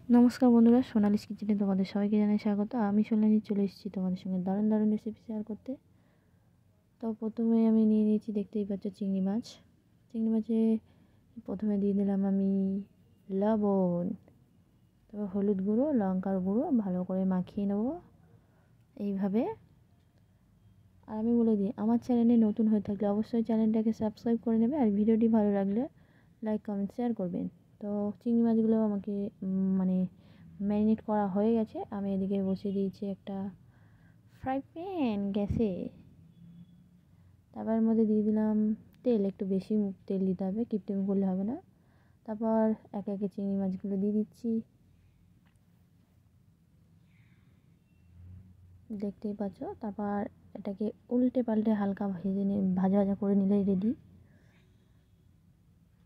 নমস্কার বন্ধুরা, সোনালিস কিচেনে তোমাদের সবাইকে জানাই স্বাগত। আমি সোনালি চলে এসেছি তোমাদের সঙ্গে দারুণ দারুণ রেসিপি শেয়ার করতে। তো প্রথমে আমি নিয়ে নিয়েছি, দেখতেই পাচ্ছ, চিংড়ি মাছ। চিংড়ি মাছে প্রথমে দিয়ে দিলাম আমি লবণ, তারপর হলুদ গুঁড়ো, লঙ্কার গুঁড়ো, ভালো করে মাখিয়ে নেব এইভাবে। আর আমি বলে দিই, আমার চ্যানেলে নতুন হয়ে থাকলে অবশ্যই চ্যানেলটাকে সাবস্ক্রাইব করে নেবে, আর ভিডিওটি ভালো লাগলে লাইক কমেন্ট শেয়ার করবেন। তো চিংড়ি মাছগুলো আমাকে মানে ম্যারিনেট করা হয়ে গেছে। আমি এদিকে বসিয়ে দিয়েছি একটা ফ্রাই প্যান গ্যাসে। তারপর এর মধ্যে দিয়ে দিলাম তেল, একটু বেশি তেল দিতে হবে, কিপটেমি করলে হবে না। তারপর একে একে চিংড়ি মাছগুলো দিয়ে দিচ্ছি, দেখতেই পাচ্ছ। তারপর এটাকে উল্টে পাল্টে হালকা ভাজা ভাজা করে নিলেই রেডি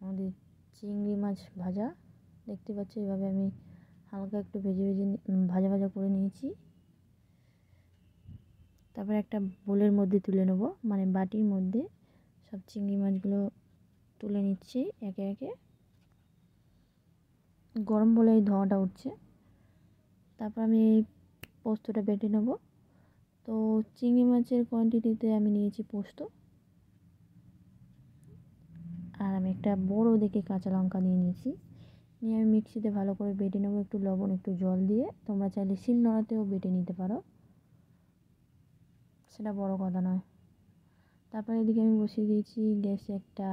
আমাদের চিংড়ি মাছ ভাজা। দেখতে পাচ্ছ, এভাবে আমি হালকা একটু ভাজা ভাজা করে নিয়েছি। তারপর একটা বোলের মধ্যে তুলে নেব, মানে বাটির মধ্যে সব চিংড়ি মাছগুলো তুলে নিচ্ছি একে একে। গরম বলে এই ধোঁয়াটা উঠছে। তারপর আমি পোস্তটা বেটে নেব। তো চিংড়ি মাছের কোয়ান্টিটিতে আমি নিয়েছি পোস্ত, আর আমি একটা বড় দেখে কাঁচা লঙ্কা নিয়ে নিয়েছি। নিয়ে আমি মিক্সিতে ভালো করে বেটে নেবো, একটু লবণ একটু জল দিয়ে। তোমরা চাইলে শিলনোড়াতেও বেটে নিতে পারো, সেটা বড় কথা নয়। তারপর এদিকে আমি বসিয়ে দিয়েছি গ্যাসে একটা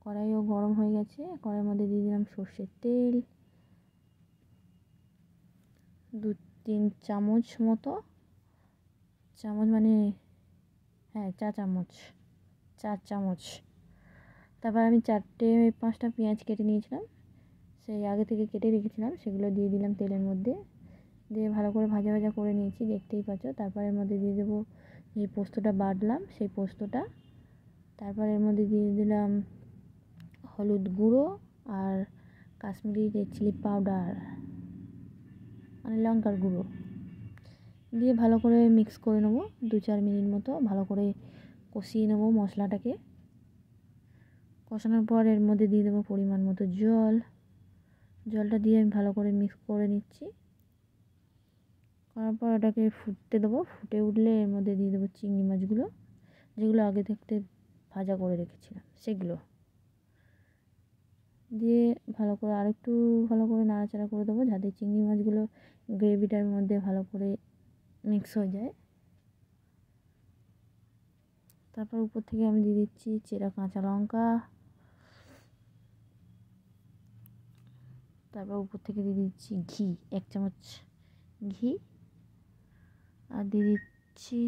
কড়াইও গরম হয়ে গেছে। কড়াইয়ের মধ্যে দিয়ে দিলাম সর্ষের তেল, 2-3 চামচ মতো, চামচ মানে হ্যাঁ 4 চামচ। তারপর আমি 4-5টা পেঁয়াজ কেটে নিয়েছিলাম, সেই আগে থেকে কেটে রেখেছিলাম, সেগুলো দিয়ে দিলাম তেলের মধ্যে। দিয়ে ভালো করে ভাজা ভাজা করে নিয়েছি, দেখতেই পাচ্ছ। তারপর এর মধ্যে দিয়ে দেবো যে পোস্তটা বাটলাম, সেই পোস্তটা। তারপর এর মধ্যে দিয়ে দিলাম হলুদ গুঁড়ো আর কাশ্মীরি রেড চিলি পাউডার, মানে লঙ্কার গুঁড়ো দিয়ে ভালো করে মিক্স করে নেবো 2-4 মিনিট মতো। ভালো করে কষিয়ে নেবো মশলাটাকে। কষানোর পর এর মধ্যে দিয়ে দেবো পরিমাণ মতো জলটা দিয়ে আমি ভালো করে মিক্স করে নিচ্ছি। করার পর ওটাকে ফুটতে দেবো। ফুটে উঠলে এর মধ্যে দিয়ে দেবো চিংড়ি মাছগুলো, যেগুলো আগে থাকতে ভাজা করে রেখেছিলাম, সেগুলো দিয়ে ভালো করে আরেকটু ভালো করে নাড়াচাড়া করে দেবো, যাতে চিংড়ি মাছগুলো গ্রেভিটার মধ্যে ভালো করে মিক্স হয়ে যায়। তারপর উপর থেকে আমি দিয়ে দিচ্ছি চেরা কাঁচা লঙ্কা। তারপর উপর থেকে দিয়ে দিচ্ছি ঘি, 1 চামচ ঘি। আর দিয়ে দিচ্ছি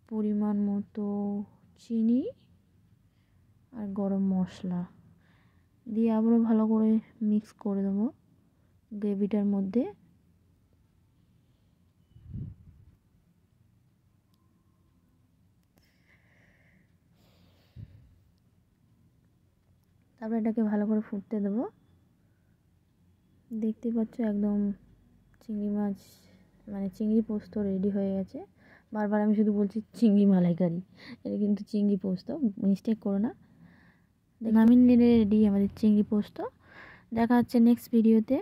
পরিমাণ মতো চিনি আর গরম মশলা দিয়ে আবারও ভালো করে মিক্স করে দেবো গ্রেভিটার মধ্যে। তারপর এটাকে ভালো করে ফুটতে দেবো। দেখতে পাচ্ছ একদম চিংড়ি মাছ মানে চিংড়ি পোস্ত রেডি হয়ে গেছে। বারবার আমি শুধু বলছি চিংড়ি মালাইকারি, এটা কিন্তু চিংড়ি পোস্ত, মিস্টেক করো না। নামিয়ে নিলে রেডি আমাদের চিংড়ি পোস্ত। দেখা হচ্ছে নেক্সট ভিডিওতে।